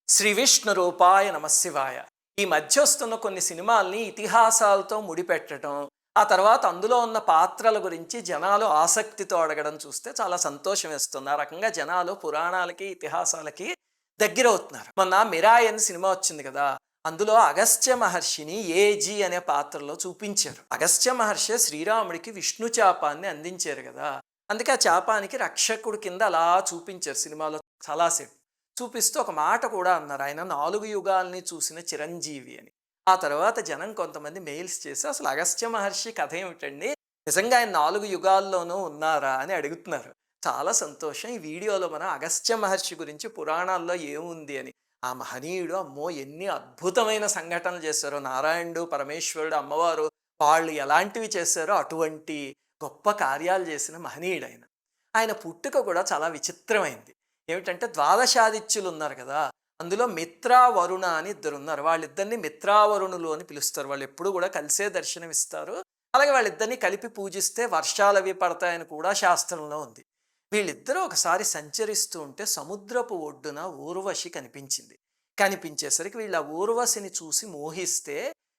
శ్రీ విష్ణు రూపాయ నమశివాయ. ఈ మధ్య వస్తున్న కొన్ని సినిమాల్ని ఇతిహాసాలతో ముడిపెట్టడం, ఆ తర్వాత అందులో ఉన్న పాత్రల గురించి జనాలు ఆసక్తితో అడగడం చూస్తే చాలా సంతోషం వేస్తుంది. ఆ రకంగా జనాలు పురాణాలకి, ఇతిహాసాలకి దగ్గరవుతున్నారు. మొన్న 'మిరాయ్' అని సినిమా వచ్చింది కదా! అందులో అగస్త్య మహర్షిని ఏజీ అనే పాత్రలో చూపించారు. అగస్త్య మహర్షి శ్రీరాముడికి విష్ణు శాపాన్ని అందించారు కదా! అందుకే ఆ శాపానికి రక్షకుడు కింద అలా చూపించారు సినిమాలో చాలా సేపు. చూపిస్తూ ఒక మాట కూడా అన్నారు. ఆయన 4 యుగాల్ని చూసిన చిరంజీవి అని. ఆ తర్వాత జనం కొంతమంది మెయిల్స్ చేసి అసలు అగస్త్య మహర్షి కథ ఏమిటండి? నిజంగా ఆయన 4 యుగాల్లోనూ ఉన్నారా? అని అడుగుతున్నారు. చాలా సంతోషం. ఈ వీడియోలో మనం అగస్త్య మహర్షి గురించి పురాణాల్లో ఏముంది అని. ఆ మహనీయుడు అమ్మో! ఎన్ని అద్భుతమైన సంఘటనలు చేశారో. నారాయణుడు, పరమేశ్వరుడు, అమ్మవారు వాళ్ళు ఎలాంటివి చేశారో అటువంటి గొప్ప కార్యాలు చేసిన మహనీయుడాయన. ఆయన పుట్టుక కూడా చాలా విచిత్రమైంది. ఏమిటంటే ద్వాదశాదిత్యులు ఉన్నారు కదా! అందులో మిత్ర, వరుణ అని ఇద్దరున్నారు. వాళ్ళిద్దరిని మిత్రావరుణులు అని పిలుస్తారు. వాళ్ళెప్పుడూ కూడా కలిసే దర్శనమిస్తారు. అలాగే వాళ్ళిద్దరిని కలిపి పూజిస్తే వర్షాలవి పడతాయని కూడా శాస్త్రంలో ఉంది. వీళ్ళిద్దరూ ఒకసారి సంచరిస్తూ ఉంటే సముద్రపు ఒడ్డున ఊర్వశి కనిపించింది. కనిపించేసరికి వీళ్ళ ఊర్వశిని చూసి మోహిస్తే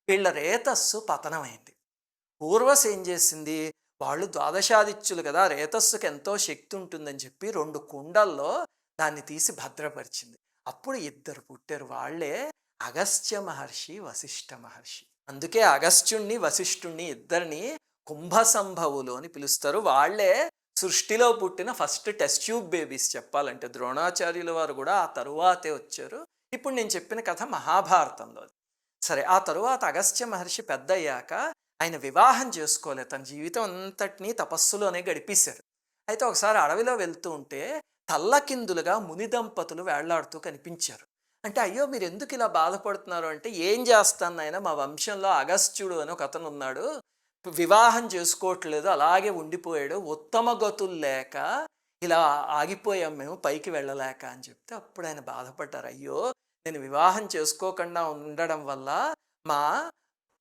వీళ్ళ రేతస్సు పతనమైంది. ఊర్వశి ఏం చేసింది? వాళ్ళు ద్వాదశాదిత్యులు కదా! రేతస్సుకి ఎంతో శక్తి ఉంటుందని చెప్పి 2 కుండల్లో దాన్ని తీసి భద్రపరిచింది. అప్పుడు ఇద్దరు పుట్టారు. వాళ్ళే అగస్త్య మహర్షి, వశిష్ఠ మహర్షి. అందుకే అగస్త్యుణ్ణి, వశిష్ఠుణ్ణి ఇద్దరిని కుంభసంభవులు అని పిలుస్తారు. వాళ్ళే సృష్టిలో పుట్టిన ఫస్ట్ టెస్ట్ ట్యూబ్ బేబీస్ చెప్పాలంటే. ద్రోణాచార్యుల వారు కూడా ఆ తరువాతే వచ్చారు. ఇప్పుడు నేను చెప్పిన కథ మహాభారతంలో. సరే, ఆ తరువాత అగస్త్య మహర్షి పెద్దయ్యాక ఆయన వివాహం చేసుకోలేదు. తన జీవితం అంతటినీ తపస్సులోనే గడిపేశారు. అయితే ఒకసారి అడవిలో వెళ్తూ ఉంటే తల్లకిందులుగా ముని దంపతులు వేళ్లాడుతూ కనిపించారు. అంటే అయ్యో మీరు ఎందుకు ఇలా బాధపడుతున్నారు అంటే, ఏం చేస్తాను నాయన, మా వంశంలో అగస్త్యుడు అని ఒక అతను ఉన్నాడు, వివాహం చేసుకోవట్లేదు, అలాగే ఉండిపోయాడు, ఉత్తమ గతులు లేక ఇలా ఆగిపోయాం మేము పైకి వెళ్ళలేక అని చెప్తే అప్పుడు ఆయన బాధపడ్డారు. అయ్యో నేను వివాహం చేసుకోకుండా ఉండడం వల్ల మా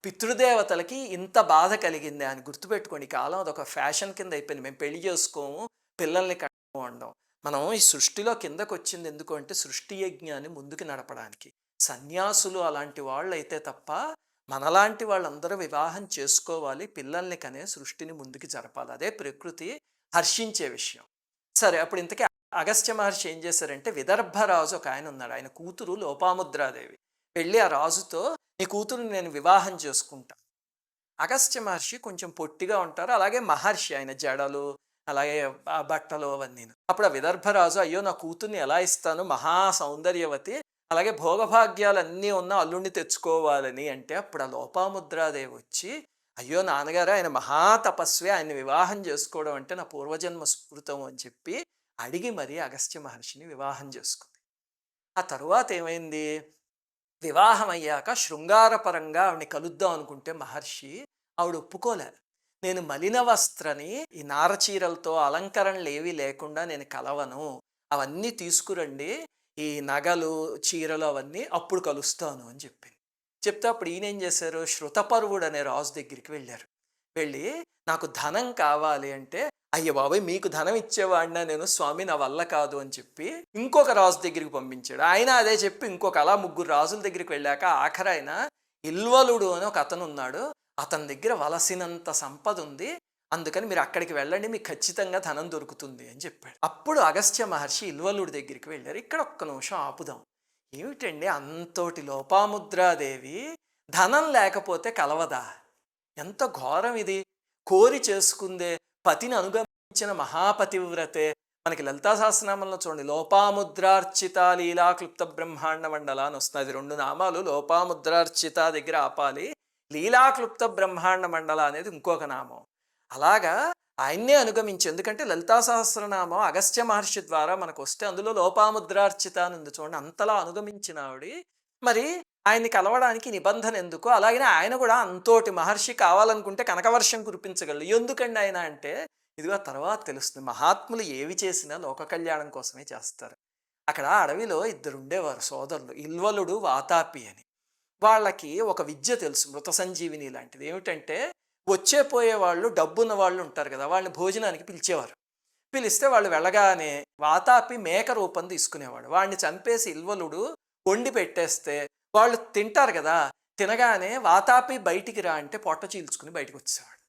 పితృదేవతలకి ఇంత బాధ కలిగింది అని. గుర్తుపెట్టుకోండి, ఈ కాలం అదొక ఫ్యాషన్ కింద అయిపోయింది. మేము పెళ్లి చేసుకోము, పిల్లల్ని కట్టము అనడం. మనం ఈ సృష్టిలో కిందకు వచ్చింది ఎందుకు అంటే సృష్టి యజ్ఞాన్ని ముందుకు నడపడానికి. సన్యాసులు అలాంటి వాళ్ళు అయితే తప్ప మనలాంటి వాళ్ళందరూ వివాహం చేసుకోవాలి, పిల్లల్ని కనే సృష్టిని ముందుకు జరపాలి. అదే ప్రకృతి హర్షించే విషయం. సరే, అప్పుడు ఇంతకీ అగస్త్య మహర్షి ఏం చేశారంటే, విదర్భరాజు ఒక ఆయన ఉన్నాడు. ఆయన కూతురు లోపాముద్రాదేవి. వెళ్ళి ఆ రాజుతో నీ కూతురుని నేను వివాహం చేసుకుంటా. అగస్త్య మహర్షి కొంచెం పొట్టిగా ఉంటారు. అలాగే మహర్షి, ఆయన జడలు అలాగే ఆ బట్టలు అవన్నీను. అప్పుడు ఆ విదర్భరాజు అయ్యో నా కూతుర్ని ఎలా ఇస్తాను, మహా సౌందర్యవతి, అలాగే భోగభాగ్యాలు అన్నీ ఉన్న అల్లుణ్ణి తెచ్చుకోవాలని అంటే అప్పుడు ఆ లోపాముద్రాదేవి వచ్చి అయ్యో నాన్నగారు ఆయన మహాతపస్వి, ఆయన్ని వివాహం చేసుకోవడం అంటే నా పూర్వజన్మ సుకృతం అని చెప్పి అడిగి మరీ అగస్త్య మహర్షిని వివాహం చేసుకుంది. ఆ తరువాత ఏమైంది? వివాహం అయ్యాక శృంగారపరంగా ఆవిడని కలుద్దాం అనుకుంటే మహర్షి ఆవిడ ఒప్పుకోలే. నేను మలిన వస్త్రని ఈ నారచీరలతో అలంకరణలు ఏవి లేకుండా నేను కలవను, అవన్నీ తీసుకురండి, ఈ నగలు చీరలు అవన్నీ అప్పుడు కలుస్తాను అని చెప్పింది. చెప్తే అప్పుడు ఈయన ఏం చేశారు, శృతపర్వుడు అనే రాజు దగ్గరికి వెళ్ళారు. వెళ్ళి నాకు ధనం కావాలి అంటే అయ్య బాబాయ్ మీకు ధనం ఇచ్చేవాడినా నేను, స్వామి నా వల్ల కాదు అని చెప్పి ఇంకొక రాజు దగ్గరికి పంపించాడు. ఆయన అదే చెప్పి ఇంకొక అలా 3 రాజుల దగ్గరికి వెళ్ళాక ఆఖరైన ఇల్వలుడు అని ఒక అతను ఉన్నాడు, అతని దగ్గర వలసినంత సంపద ఉంది, అందుకని మీరు అక్కడికి వెళ్ళండి, మీకు ఖచ్చితంగా ధనం దొరుకుతుంది అని చెప్పాడు. అప్పుడు అగస్త్య మహర్షి ఇల్వలుడి దగ్గరికి వెళ్ళారు. ఇక్కడ ఒక్క నిమిషం ఆపుదాం. ఏమిటండి అంతోటి లోపాముద్రాదేవి ధనం లేకపోతే కలవదా? ఎంత ఘోరం ఇది! కోరి చేసుకుందే, పతిని అనుగమించిన మహాపతివ్రతే. మనకి లలితా సహస్రనామంలో చూడండి, లోపాముద్రార్చిత లీలా క్లుప్త బ్రహ్మాండ మండల అని వస్తుంది. 2 నామాలు. లోపాముద్రార్చిత దగ్గర ఆపాలి, లీలా క్లుప్త బ్రహ్మాండ మండల అనేది ఇంకొక నామం. అలాగా ఆయన్నే అనుగమించి, ఎందుకంటే లలితా సహస్రనామం అగస్త్య మహర్షి ద్వారా మనకు వస్తే అందులో లోపాముద్రార్చిత అని ఉంది చూడండి. అంతలా అనుగమించిన ఆవిడి మరి ఆయన్ని కలవడానికి నిబంధన ఎందుకు? అలాగనే ఆయన కూడా అంతోటి మహర్షి కావాలనుకుంటే కనకవర్షం కురిపించగలడు. ఎందుకండి ఆయన అంటే, ఇదిగో తర్వాత తెలుస్తుంది. మహాత్ములు ఏవి చేసినా లోక కళ్యాణం కోసమే చేస్తారు. అక్కడ అడవిలో ఇద్దరు ఉండేవారు సోదరులు, ఇల్వలుడు, వాతాపి అని. వాళ్ళకి ఒక విద్య తెలుసు, మృత సంజీవిని లాంటిది. ఏమిటంటే వచ్చే పోయే వాళ్ళు, డబ్బున్న వాళ్ళు ఉంటారు కదా, వాళ్ళని భోజనానికి పిలిచేవారు. పిలిస్తే వాళ్ళు వెళ్ళగానే వాతాపి మేక రూపం తీసుకునేవాడు. వాడిని చంపేసి ఇల్వలుడు వండి పెట్టేస్తే వాళ్ళు తింటారు కదా, తినగానే వాతాపి బయటికి రా అంటే పొట్ట చీల్చుకుని బయటకు వచ్చేవాడు.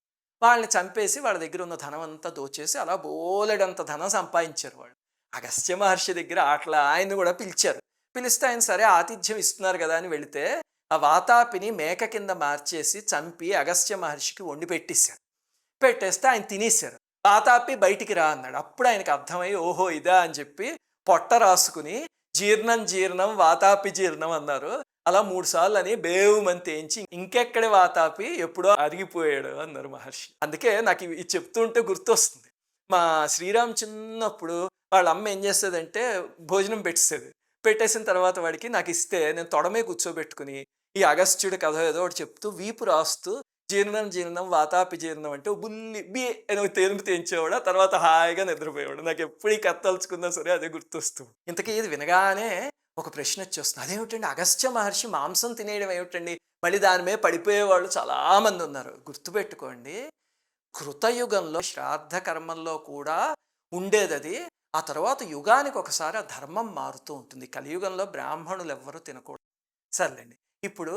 వాళ్ళని చంపేసి వాళ్ళ దగ్గర ఉన్న ధనం అంతా దోచేసి అలా బోలెడంత ధనం సంపాదించారు వాళ్ళు. అగస్త్య మహర్షి దగ్గర అట్లా ఆయన్ని కూడా పిలిచారు. పిలిస్తే ఆయన సరే ఆతిథ్యం ఇస్తున్నారు కదా అని వెళితే ఆ వాతాపిని మేక కింద మార్చేసి చంపి అగస్త్య మహర్షికి వండి పెట్టేశారు. పెట్టేస్తే ఆయన తినేశారు. వాతాపి బయటికి రా అన్నాడు. అప్పుడు ఆయనకు అర్థమై ఓహో ఇదా అని చెప్పి పొట్ట రాసుకుని జీర్ణం జీర్ణం వాతాపి జీర్ణం అన్నారు. అలా 3 సార్లు అని బేవుమని తేంచి ఇంకెక్కడి వాతాపి ఎప్పుడో అరిగిపోయాడు అన్నారు మహర్షి. అందుకే నాకు ఇవి చెప్తుంటే గుర్తొస్తుంది. మా శ్రీరామ్ చిన్నప్పుడు వాళ్ళ అమ్మ ఏం చేసేదంటే భోజనం పెట్టేసేది. పెట్టేసిన తర్వాత వాడికి నాకు ఇస్తే నేను తొడమే కూర్చోబెట్టుకుని ఈ అగస్త్యుడి కథ ఏదో ఒకటి చెప్తూ వీపు రాస్తూ జీర్ణం జీర్ణం వాతాపి జీర్ణం అంటే బుల్లి బి అని తేనుపు తెంచేవాడు. ఆ తర్వాత హాయిగా నిద్రపోయేవాడు. నాకు ఎప్పుడు ఈ కథ తలుచుకున్నా సరే అదే గుర్తొస్తుంది. ఇంతకీ ఇది వినగానే ఒక ప్రశ్న వచ్చేస్తుంది. అదేమిటండి అగస్త్య మహర్షి మాంసం తినేయడం ఏమిటండి? మళ్ళీ దాని మీద పడిపోయేవాళ్ళు చాలామంది ఉన్నారు. గుర్తుపెట్టుకోండి, కృతయుగంలో శ్రాద్ధ కర్మల్లో కూడా ఉండేది అది. ఆ తర్వాత యుగానికి ఒకసారి ఆ ధర్మం మారుతూ ఉంటుంది. కలియుగంలో బ్రాహ్మణులు ఎవ్వరూ తినకూడదు. సర్లేండి. ఇప్పుడు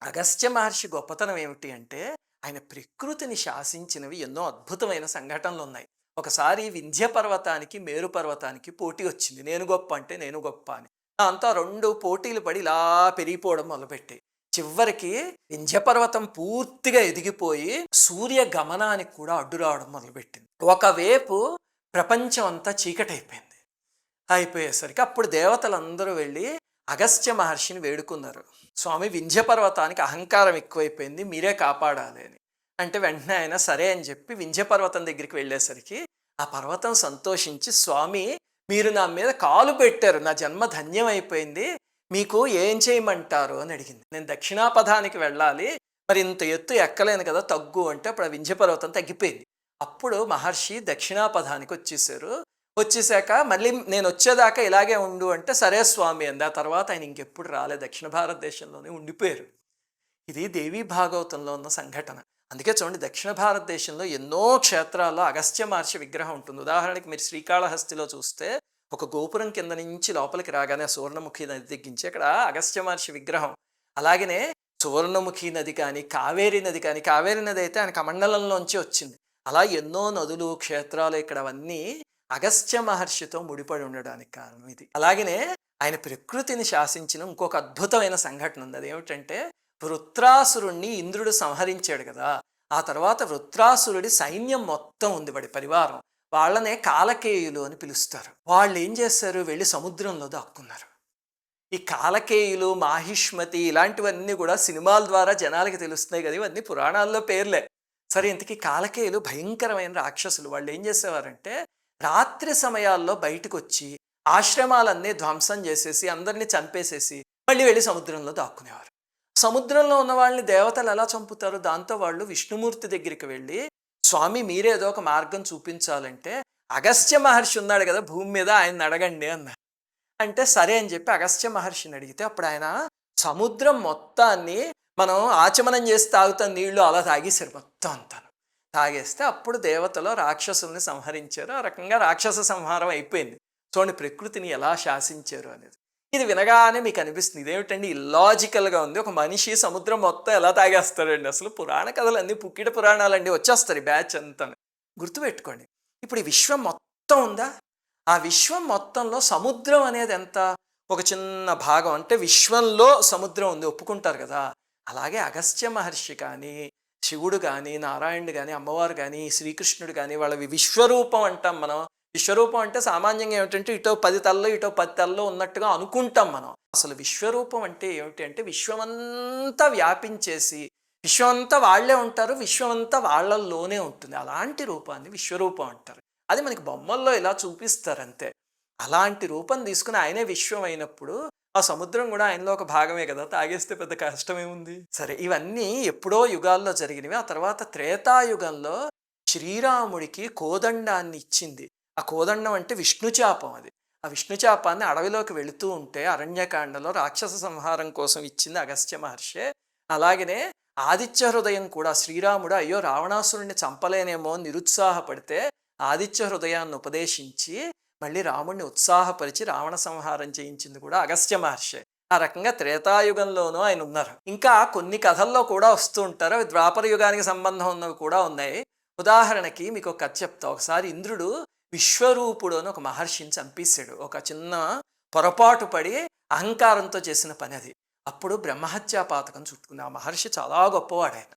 అగస్త్య మహర్షి గొప్పతనం ఏమిటి అంటే ఆయన ప్రకృతిని శాసించినవి ఎన్నో అద్భుతమైన సంఘటనలు ఉన్నాయి. ఒకసారి వింధ్య పర్వతానికి మేరు పర్వతానికి పోటీ వచ్చింది. నేను గొప్ప అంటే నేను గొప్ప అని. దాంతో 2 పోటీలు పడి ఇలా పెరిగిపోవడం మొదలుపెట్టాయి. చివరికి వింధ్య పర్వతం పూర్తిగా ఎదిగిపోయి సూర్య గమనానికి కూడా అడ్డు రావడం మొదలుపెట్టింది. ఒకవైపు ప్రపంచం అంతా చీకటైపోయింది. అయిపోయేసరికి అప్పుడు దేవతలందరూ వెళ్ళి అగస్త్య మహర్షిని వేడుకున్నారు. స్వామి వింధ్య పర్వతానికి అహంకారం ఎక్కువైపోయింది, మీరే కాపాడాలి అని. అంటే వెంటనే ఆయన సరే అని చెప్పి వింధ్య పర్వతం దగ్గరికి వెళ్ళేసరికి ఆ పర్వతం సంతోషించి స్వామి మీరు నా మీద కాలు పెట్టారు, నా జన్మ ధన్యం అయిపోయింది, మీకు ఏం చేయమంటారు అని అడిగింది. నేను దక్షిణాపథానికి వెళ్ళాలి, మరి ఇంత ఎత్తు ఎక్కలేను కదా, తగ్గు అంటే అప్పుడు ఆ వింధ్య పర్వతం తగ్గిపోయింది. అప్పుడు మహర్షి దక్షిణాపథానికి వచ్చేసారు. వచ్చేసాక మళ్ళీ నేను వచ్చేదాకా ఇలాగే ఉండు అంటే సరే స్వామి అంది. ఆ తర్వాత ఆయన ఇంకెప్పుడు రాలే, దక్షిణ భారతదేశంలోనే ఉండిపోయారు. ఇది దేవీ భాగవతంలో ఉన్న సంఘటన. అందుకే చూడండి, దక్షిణ భారతదేశంలో ఎన్నో క్షేత్రాల్లో అగస్త్య మహర్షి విగ్రహం ఉంటుంది. ఉదాహరణకి మీరు శ్రీకాళహస్తిలో చూస్తే ఒక గోపురం కింద నుంచి లోపలికి రాగానే సువర్ణముఖి నది తెగ్గించి అక్కడ అగస్త్య మహర్షి విగ్రహం. అలాగనే సువర్ణముఖి నది కానీ కావేరీ నది కానీ, కావేరీ నది అయితే ఆయన కమండలంలోంచి వచ్చింది. అలా ఎన్నో నదులు క్షేత్రాలు ఇక్కడ అవన్నీ అగస్త్య మహర్షితో ముడిపడి ఉండడానికి కారణం ఇది. అలాగనే ఆయన ప్రకృతిని శాసించిన ఇంకొక అద్భుతమైన సంఘటన ఉంది. అదేమిటంటే వృత్రాసురుణ్ణి ఇంద్రుడు సంహరించాడు కదా, ఆ తర్వాత వృత్రాసురుడి సైన్యం మొత్తం ఉంది, వాడి పరివారం. వాళ్ళనే కాలకేయులు అని పిలుస్తారు. వాళ్ళు ఏం చేశారు, వెళ్ళి సముద్రంలో దాక్కున్నారు. ఈ కాలకేయులు మాహిష్మతి ఇలాంటివన్నీ కూడా సినిమాల ద్వారా జనాలకి తెలుస్తున్నాయి కదా, ఇవన్నీ పురాణాల్లో పేర్లే. సరే, ఇంతకీ కాలకేయులు భయంకరమైన రాక్షసులు. వాళ్ళు ఏం చేసేవారంటే రాత్రి సమయాల్లో బయటకు వచ్చి ఆశ్రమాలన్నీ ధ్వంసం చేసేసి అందరినీ చంపేసేసి మళ్ళీ వెళ్ళి సముద్రంలో దాక్కునేవారు. సముద్రంలో ఉన్న వాళ్ళని దేవతలు ఎలా చంపుతారు? దాంతో వాళ్ళు విష్ణుమూర్తి దగ్గరికి వెళ్ళి స్వామి మీరేదో ఒక మార్గం చూపించాలంటే అగస్త్య మహర్షి ఉన్నాడు కదా భూమి మీద, ఆయన అడగండి అన్నారు. అంటే సరే అని చెప్పి అగస్త్య మహర్షిని అడిగితే అప్పుడు ఆయన సముద్రం మొత్తాన్ని మనం ఆచమనం చేసి తాగుతాం నీళ్లు అలా తాగేశారు మొత్తం అంతా. తాగేస్తే అప్పుడు దేవతలు రాక్షసుల్ని సంహరించారు. ఆ రకంగా రాక్షస సంహారం అయిపోయింది. చూడండి ప్రకృతిని ఎలా శాసించారు అనేది. ఇది వినగానే మీకు అనిపిస్తుంది ఇదేమిటండి ఇల్లాజికల్గా ఉంది, ఒక మనిషి సముద్రం మొత్తం ఎలా తాగేస్తాడండి? అసలు పురాణ కథలు అన్నీ పుక్కిట పురాణాలండి, వచ్చేస్తారు ఈ బ్యాచ్ అంతా. గుర్తుపెట్టుకోండి, ఇప్పుడు ఈ విశ్వం మొత్తం ఉందా, ఆ విశ్వం మొత్తంలో సముద్రం అనేది ఎంత, ఒక చిన్న భాగం. అంటే విశ్వంలో సముద్రం ఉంది ఒప్పుకుంటారు కదా. అలాగే అగస్త్య మహర్షి కానీ శివుడు కానీ నారాయణుడు కానీ అమ్మవారు కానీ శ్రీకృష్ణుడు కానీ వాళ్ళవి విశ్వరూపం అంటాం మనం. విశ్వరూపం అంటే సామాన్యంగా ఏమిటంటే ఇటో 10 తలలో ఇటో 10 తలలో ఉన్నట్టుగా అనుకుంటాం మనం. అసలు విశ్వరూపం అంటే ఏమిటి అంటే విశ్వమంతా వ్యాపించేసి విశ్వమంతా వాళ్ళే ఉంటారు, విశ్వమంతా వాళ్ళల్లోనే ఉంటుంది. అలాంటి రూపాన్ని విశ్వరూపం అంటారు. అది మనకి బొమ్మల్లో ఇలా చూపిస్తారు అంతే. అలాంటి రూపం తీసుకుని ఆయనే విశ్వం అయినప్పుడు ఆ సముద్రం కూడా ఆయనలో ఒక భాగమే కదా, తాగేస్తే పెద్ద కష్టమేముంది? సరే, ఇవన్నీ ఎప్పుడో యుగాల్లో జరిగినవి. ఆ తర్వాత త్రేతాయుగంలో శ్రీరాముడికి కోదండాన్ని ఇచ్చింది. ఆ కోదండం అంటే విష్ణుచాపం. అది ఆ విష్ణుచాపాన్ని అడవిలోకి వెళుతూ ఉంటే అరణ్యకాండలో రాక్షస సంహారం కోసం ఇచ్చింది అగస్త్య మహర్షి. అలాగనే ఆదిత్య హృదయం కూడా శ్రీరాముడు అయ్యో రావణాసురుణ్ణి చంపలేనేమో నిరుత్సాహపడితే ఆదిత్య హృదయాన్ని ఉపదేశించి మళ్ళీ రాముడిని ఉత్సాహపరిచి రావణ సంహారం చేయించింది కూడా అగస్త్య మహర్షి. ఆ రకంగా త్రేతాయుగంలోనూ ఆయన ఉన్నారు. ఇంకా కొన్ని కథల్లో కూడా వస్తూ ఉంటారు. అవి ద్వాపర యుగానికి సంబంధం ఉన్నవి కూడా ఉన్నాయి. ఉదాహరణకి మీకు ఒక కథ చెప్తా. ఒకసారి ఇంద్రుడు విశ్వరూపుడు అని ఒక మహర్షిని చంపేశాడు. ఒక చిన్న పొరపాటు పడి అహంకారంతో చేసిన పని అది. అప్పుడు బ్రహ్మహత్యా పాతకం చుట్టుకుంది. ఆ మహర్షి చాలా గొప్పవాడు ఆయన.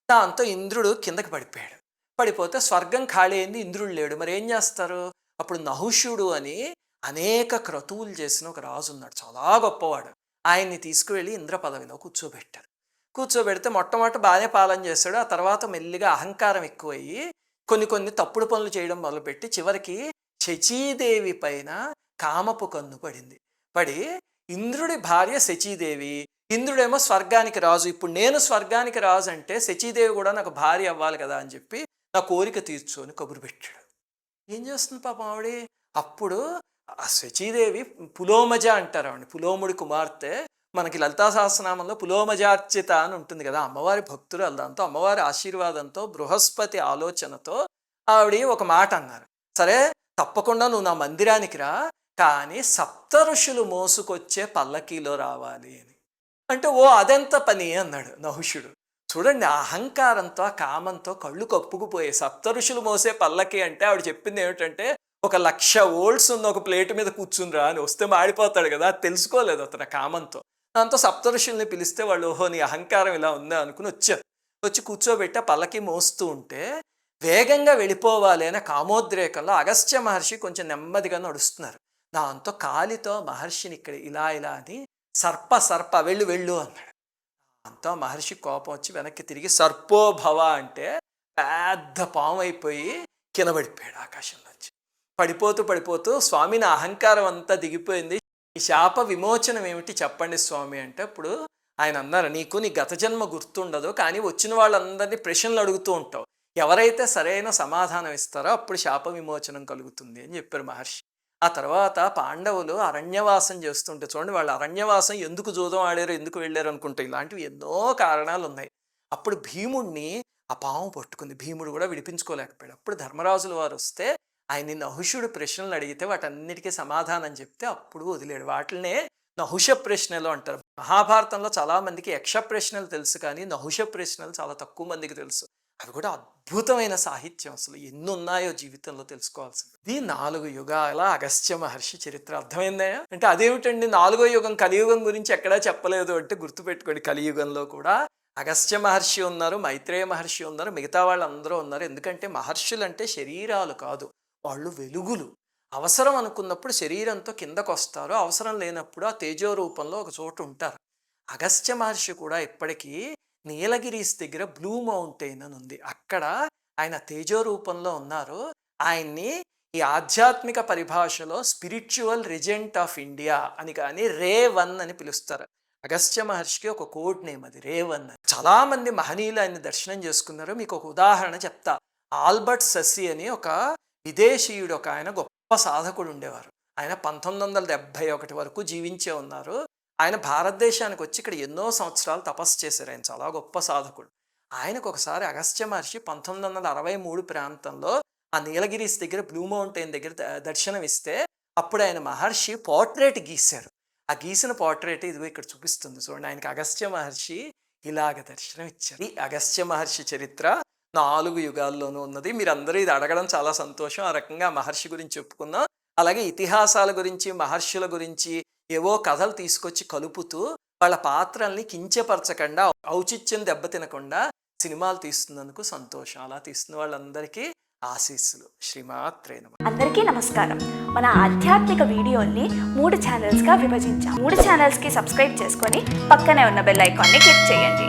దాంతో ఇంద్రుడు కిందకి పడిపోయాడు. పడిపోతే స్వర్గం ఖాళీ అయింది, ఇంద్రుడు లేడు. మరి ఏం చేస్తారు? అప్పుడు నహుషుడు అని అనేక క్రతువులు చేసిన ఒక రాజు ఉన్నాడు, చాలా గొప్పవాడు. ఆయన్ని తీసుకువెళ్ళి ఇంద్ర పదవిలో కూర్చోబెట్టారు. కూర్చోబెడితే మొట్టమొదట బాగానే పాలన చేశాడు. ఆ తర్వాత మెల్లిగా అహంకారం ఎక్కువయ్యి కొన్ని తప్పుడు పనులు చేయడం మొదలుపెట్టి చివరికి శచీదేవి పైన కామపు కన్ను పడింది. పడి ఇంద్రుడి భార్య శచీదేవి, ఇంద్రుడేమో స్వర్గానికి రాజు. ఇప్పుడు నేను స్వర్గానికి రాజు అంటే శచీదేవి కూడా నాకు భార్య అవ్వాలి కదా అని చెప్పి నా కోరిక తీర్చు అని కబురు పెట్టాడు. ఏం చేస్తుంది పాపం ఆవిడ? అప్పుడు ఆ శచీదేవి పులోమజ అంటారు ఆవిడ, పులోముడి కుమార్తె. మనకి లలితా సహస్రనామంలో పులోమజార్చిత అని ఉంటుంది కదా, అమ్మవారి భక్తురాలు. దాంతో అమ్మవారి ఆశీర్వాదంతో బృహస్పతి ఆలోచనతో ఆవిడ ఒక మాట అన్నారు. సరే తప్పకుండా నువ్వు నా మందిరానికి రా, కానీ సప్త ఋషులు మోసుకొచ్చే పల్లకీలో రావాలి అని. అంటే ఓ అదెంత పని అన్నాడు నహుషుడు. చూడండి, ఆ అహంకారంతో ఆ కామంతో కళ్ళు కప్పుకుపోయే సప్త ఋషులు మోసే పల్లకి అంటే ఆవిడ చెప్పింది ఏమిటంటే 1,00,000 వోల్ట్స్ ఉన్న ఒక ప్లేట్ మీద కూర్చునిరా అని. వస్తే మాడిపోతాడు కదా, అది తెలుసుకోలేదు అతను కామంతో. దాంతో సప్త ఋషుల్ని పిలిస్తే వాళ్ళు ఓహో నీ అహంకారం ఇలా ఉందా అనుకుని వచ్చారు. వచ్చి కూర్చోబెట్టి ఆ పల్లకి మోస్తూ ఉంటే వేగంగా వెళ్ళిపోవాలి అనే కామోద్రేకంలో అగస్త్య మహర్షి కొంచెం నెమ్మదిగా నడుస్తున్నారు. దాంతో కాలితో మహర్షిని ఇక్కడ ఇలా అని సర్ప వెళ్ళు అన్నాడు. దాంతో మహర్షి కోపం వచ్చి వెనక్కి తిరిగి సర్పోభవ అంటే పెద్ద పాము అయిపోయి కిందపడిపోయాడు ఆకాశంలోంచి. పడిపోతూ స్వామి నా అహంకారం అంతా దిగిపోయింది, ఈ శాప విమోచనం ఏమిటి చెప్పండి స్వామి అంటే అప్పుడు ఆయన అన్నారు, నీకు నీ గత జన్మ గుర్తుండదు, కానీ వచ్చిన వాళ్ళందరినీ ప్రశ్నలు అడుగుతూ ఉంటావు, ఎవరైతే సరైన సమాధానం ఇస్తారో అప్పుడు శాప విమోచనం కలుగుతుంది అని చెప్పారు మహర్షి. ఆ తర్వాత పాండవులు అరణ్యవాసం చేస్తుంటే చూడండి, వాళ్ళు అరణ్యవాసం ఎందుకు జూదం ఆడారు, ఎందుకు వెళ్ళారు అనుకుంటే ఇలాంటివి ఎన్నో కారణాలు ఉన్నాయి. అప్పుడు భీముడిని ఆ పాము పట్టుకుంది. భీముడు కూడా విడిపించుకోలేకపోయాడు. అప్పుడు ధర్మరాజుల వారు వస్తే ఆయన్ని నహుషుడు ప్రశ్నలు అడిగితే వాటన్నిటికీ సమాధానం చెప్తే అప్పుడు వదిలేడు. వాటినే నహుష ప్రశ్నలు అంటారు. మహాభారతంలో చాలామందికి యక్ష ప్రశ్నలు తెలుసు, కానీ నహుష ప్రశ్నలు చాలా తక్కువ మందికి తెలుసు. అవి కూడా అద్భుతమైన సాహిత్యం, అసలు ఎన్ని ఉన్నాయో జీవితంలో తెలుసుకోవాల్సింది. ఇది 4 యుగాల అగస్త్య మహర్షి చరిత్ర. అర్థమైందా? అంటే అదేమిటండి 4వ యుగం కలియుగం గురించి ఎక్కడా చెప్పలేదు అంటే గుర్తుపెట్టుకోండి, కలియుగంలో కూడా అగస్త్య మహర్షి ఉన్నారు, మైత్రేయ మహర్షి ఉన్నారు, మిగతా వాళ్ళందరూ ఉన్నారు. ఎందుకంటే మహర్షులు అంటే శరీరాలు కాదు, వాళ్ళు వెలుగులు. అవసరం అనుకున్నప్పుడు శరీరంతో కిందకు వస్తారు, అవసరం లేనప్పుడు ఆ తేజో రూపంలో ఒక చోటు ఉంటారు. అగస్త్య మహర్షి కూడా ఇప్పటికీ నీలగిరీస్ దగ్గర బ్లూ మౌంటైన్ అని ఉంది, అక్కడ ఆయన తేజో రూపంలో ఉన్నారు. ఆయన్ని ఈ ఆధ్యాత్మిక పరిభాషలో స్పిరిచువల్ రిజెంట్ ఆఫ్ ఇండియా అని కానీ రే1 అని పిలుస్తారు. అగస్త్య మహర్షికి ఒక కోడ్ నేమ్ అది, రే1. చాలా మంది మహనీయులు ఆయన్ని దర్శనం చేసుకున్నారు. మీకు ఒక ఉదాహరణ చెప్తా. ఆల్బర్ట్ సస్సి అని ఒక విదేశీయుడు, ఒక ఆయన గొప్ప సాధకుడు ఉండేవారు. ఆయన 1971 వరకు జీవించే ఉన్నారు. ఆయన భారతదేశానికి వచ్చి ఇక్కడ ఎన్నో సంవత్సరాలు తపస్సు చేశారు. ఆయన చాలా గొప్ప సాధకుడు. ఆయనకు ఒకసారి అగస్త్య మహర్షి 1963 ప్రాంతంలో ఆ నీలగిరీస్ దగ్గర బ్లూ మౌంటైన్ దగ్గర దర్శనం ఇస్తే అప్పుడు ఆయన మహర్షి పోర్ట్రేట్ గీశారు. ఆ గీసిన పోర్ట్రేట్ ఇదిగో ఇక్కడ చూపిస్తుంది చూడండి. ఆయనకి అగస్త్య మహర్షి ఇలాగ దర్శనం ఇచ్చారు. ఈ అగస్త్య మహర్షి చరిత్ర 4 యుగాల్లోనూ ఉన్నది. మీరందరూ ఇది అడగడం చాలా సంతోషం. ఆ రకంగా మహర్షి గురించి చెప్పుకుందాం. అలాగే ఇతిహాసాల గురించి, మహర్షుల గురించి ఏవో కథలు తీసుకొచ్చి కలుపుతూ వాళ్ళ పాత్రల్ని కించపరచకుండా, ఔచిత్యం దెబ్బతినకుండా సినిమాలు తీస్తున్నందుకు సంతోషం. అలా తీస్తున్న వాళ్ళందరికీ ఆశీస్సులు. శ్రీమాత్రే నమః. అందరికీ నమస్కారం. మన ఆధ్యాత్మిక వీడియోల్ని 3 ఛానల్స్గా విభజించాం. 3 ఛానల్స్కి సబ్స్క్రైబ్ చేసుకొని పక్కనే ఉన్న బెల్ ఐకాన్ని క్లిక్ చేయండి.